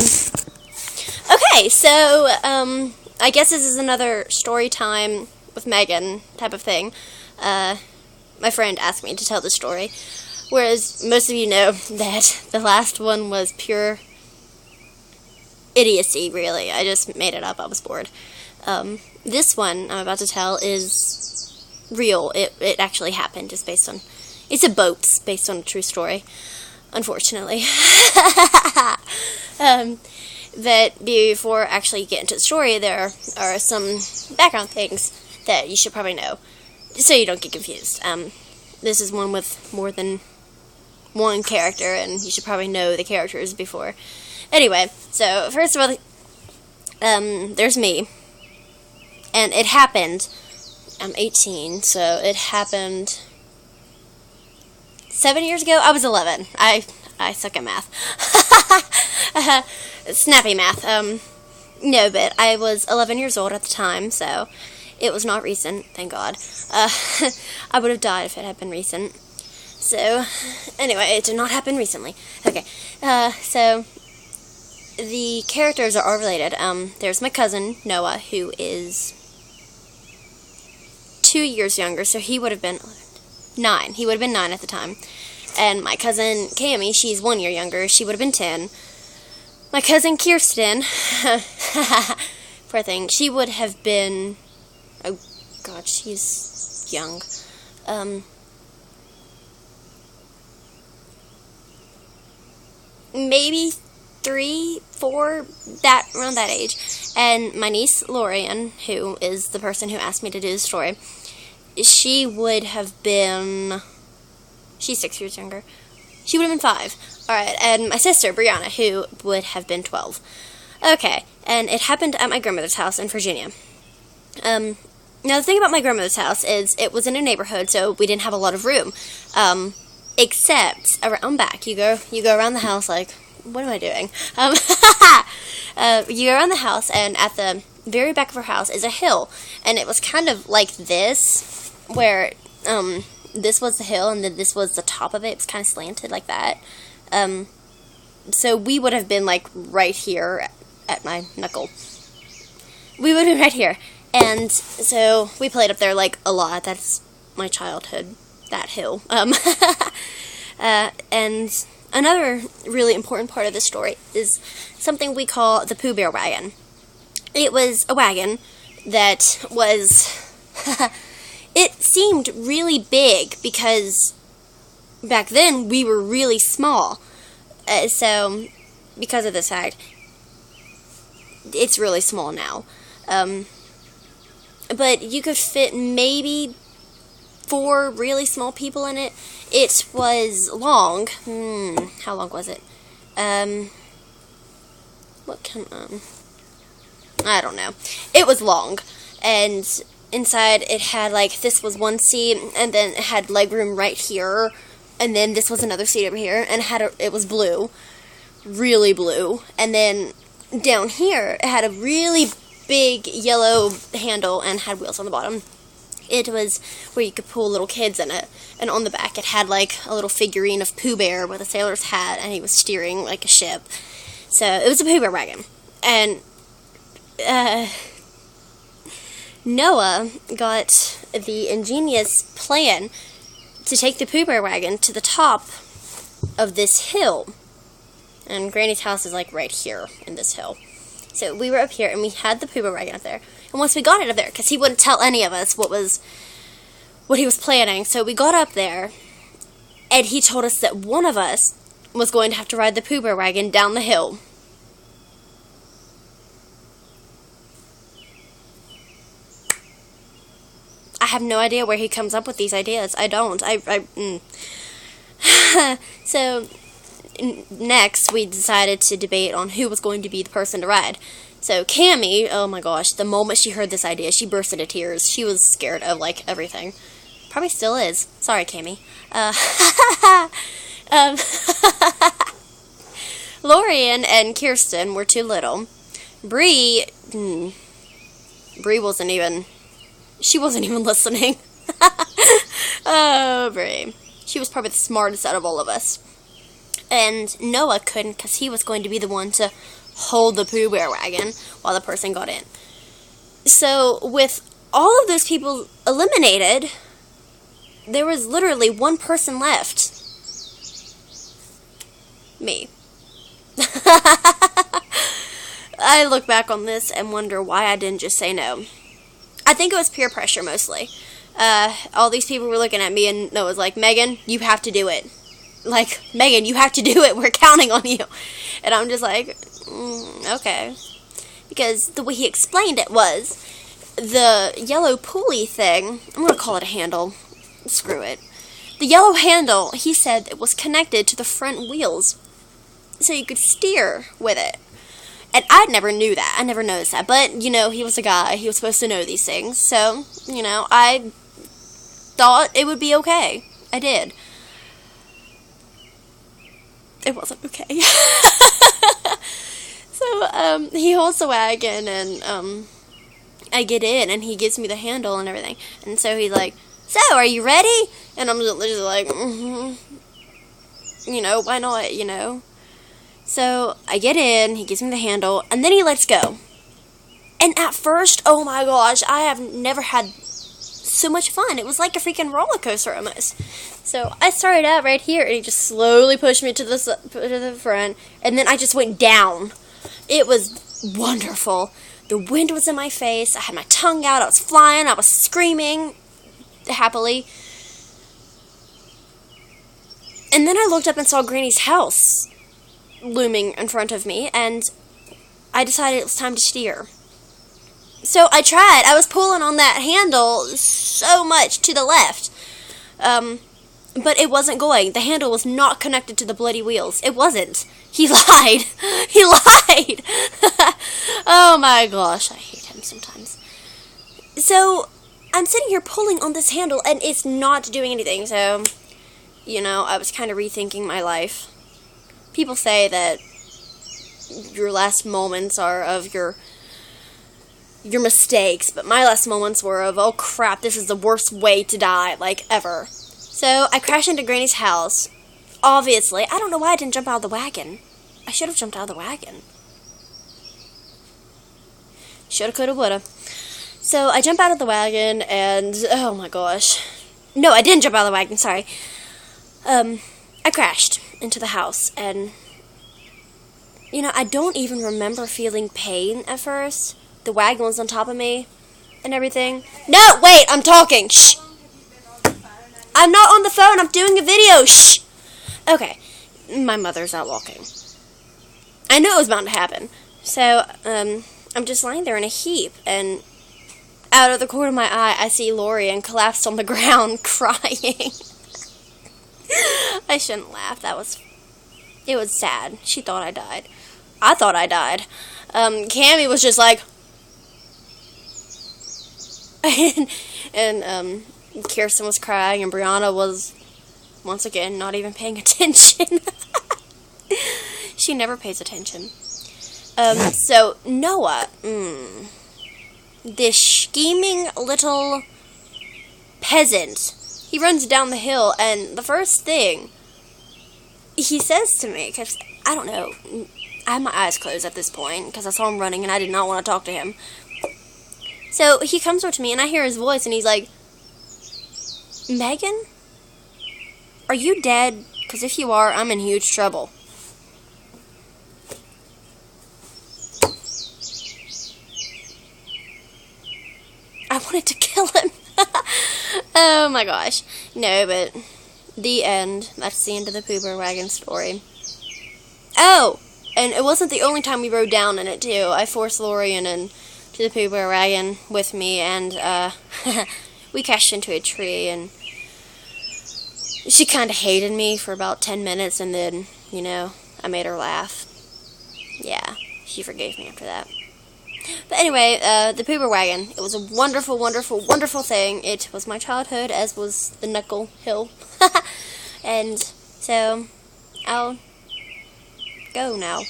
Okay, so, I guess this is another story time with Megan type of thing. My friend asked me to tell the story, whereas most of you know that the last one was pure idiocy, really. I just made it up, I was bored. This one I'm about to tell is real. It actually happened, just based on... It's a boat, based on a true story, unfortunately. That before actually getting to the story, there are some background things that you should probably know, so you don't get confused. This is one with more than one character, and you should probably know the characters before. Anyway, so first of all, there's me, and it happened, I'm 18, so it happened 7 years ago. I was 11. I suck at math. Snappy math. No, but I was 11 years old at the time, so it was not recent, thank God. I would have died if it had been recent. So, anyway, it did not happen recently. Okay, so the characters are all related. There's my cousin, Noah, who is 2 years younger, so he would have been 9. He would have been 9 at the time. And my cousin, Cami, she's 1 year younger. She would have been 10. My cousin, Kirsten, poor thing, she would have been, oh God, she's young. Maybe 3, 4, around that age. And my niece, Lorian, who is the person who asked me to do the story, she would have been... She's 6 years younger. She would have been 5. Alright, and my sister, Brianna, who would have been 12. Okay, and it happened at my grandmother's house in Virginia. Now, the thing about my grandmother's house is it was in a neighborhood, so we didn't have a lot of room. Except around back. You go around the house like, what am I doing? You go around the house, and at the very back of her house is a hill. And it was kind of like this, where, this was the hill, and then this was the top of it. It was kind of slanted like that. So we would have been, like, right here at my knuckle. We would have been right here. And so we played up there, like, a lot. That's my childhood, that hill. And another really important part of this story is something we call the Pooh Bear wagon. It was a wagon that was... It seemed really big because back then we were really small. So, because of this fact, it's really small now. But you could fit maybe 4 really small people in it. It was long. How long was it? I don't know. It was long. And inside it had, like, this was one seat, and then it had legroom right here, and then this was another seat over here, and it was blue. Really blue. And then down here, it had a really big yellow handle and had wheels on the bottom. It was where you could pull little kids in it. And on the back, it had, like, a little figurine of Pooh Bear with a sailor's hat, and he was steering, like, a ship. So, it was a Pooh Bear wagon. And, Noah got the ingenious plan to take the Pooh Bear wagon to the top of this hill. And Granny's house is, like, right here in this hill. So we were up here, and we had the Pooh Bear wagon up there. And once we got it up there, because he wouldn't tell any of us what he was planning, so we got up there, and he told us that one of us was going to have to ride the Pooh Bear wagon down the hill. I have no idea where he comes up with these ideas. I don't. So, next, we decided to debate on who was going to be the person to ride. So, Cammy, oh my gosh, the moment she heard this idea, she burst into tears. She was scared of, like, everything. Probably still is. Sorry, Cammy. Lorian and Kirsten were too little. Bree wasn't even... She wasn't even listening. Oh, Bree. She was probably the smartest out of all of us. And Noah couldn't because he was going to be the one to hold the Pooh Bear wagon while the person got in. So with all of those people eliminated, there was literally one person left. Me. I look back on this and wonder why I didn't just say no. I think it was peer pressure mostly. All these people were looking at me and Noah was like, Megan, you have to do it. Like, Megan, you have to do it. We're counting on you. And I'm just like, okay. Because the way he explained it was, the yellow pulley thing, I'm going to call it a handle. Screw it. The yellow handle, he said, it was connected to the front wheels. So you could steer with it. And I never knew that. I never noticed that. But, you know, he was a guy. He was supposed to know these things. So, you know, I thought it would be okay. I did. It wasn't okay. So, he holds the wagon, and, I get in, and he gives me the handle and everything. And so he's like, so, are you ready? And I'm just like, you know, why not, you know? So, I get in, he gives me the handle, and then he lets go. And at first, oh my gosh, I have never had so much fun. It was like a freaking roller coaster almost. So, I started out right here, and he just slowly pushed me to the front, and then I just went down. It was wonderful. The wind was in my face, I had my tongue out, I was flying, I was screaming happily. And then I looked up and saw Granny's house looming in front of me, and I decided it was time to steer. So I tried. I was pulling on that handle so much to the left. But it wasn't going. The handle was not connected to the bloody wheels. It wasn't. He lied. He lied. Oh my gosh, I hate him sometimes. So I'm sitting here pulling on this handle, and it's not doing anything. So, you know, I was kind of rethinking my life. People say that your last moments are of your mistakes, but my last moments were of, oh crap, this is the worst way to die, like, ever. So, I crashed into Granny's house. Obviously, I don't know why I didn't jump out of the wagon. I should have jumped out of the wagon. Shoulda, coulda, woulda. So, I jump out of the wagon, and, oh my gosh. No, I didn't jump out of the wagon, sorry. I crashed into the house, and, you know, I don't even remember feeling pain at first. The wagon was on top of me, and everything. No, wait, I'm talking, shh! I'm not on the phone, I'm doing a video, shh! Okay, my mother's out walking. I knew it was bound to happen. So, I'm just lying there in a heap, and out of the corner of my eye, I see Lorian collapsed on the ground, crying. I shouldn't laugh. It was sad. She thought I died. I thought I died. Cammy was just like, and Kirsten was crying, and Brianna was, once again, not even paying attention. She never pays attention. So, Noah, this scheming little peasant, he runs down the hill, and the first thing he says to me, because, I don't know, I had my eyes closed at this point, because I saw him running, and I did not want to talk to him. So, he comes up to me, and I hear his voice, and he's like, Megan? Are you dead? Because if you are, I'm in huge trouble. I wanted to kill him. Oh my gosh. No, but the end. That's the end of the Pooh Bear Wagon story. Oh! And it wasn't the only time we rode down in it, too. I forced Lorian into the Pooh Bear Wagon with me, and we crashed into a tree, and she kind of hated me for about 10 minutes, and then, you know, I made her laugh. Yeah, she forgave me after that. But anyway, the Pooh Bear Wagon, it was a wonderful, wonderful, wonderful thing. It was my childhood, as was the Knuckle Hill. And so, I'll go now.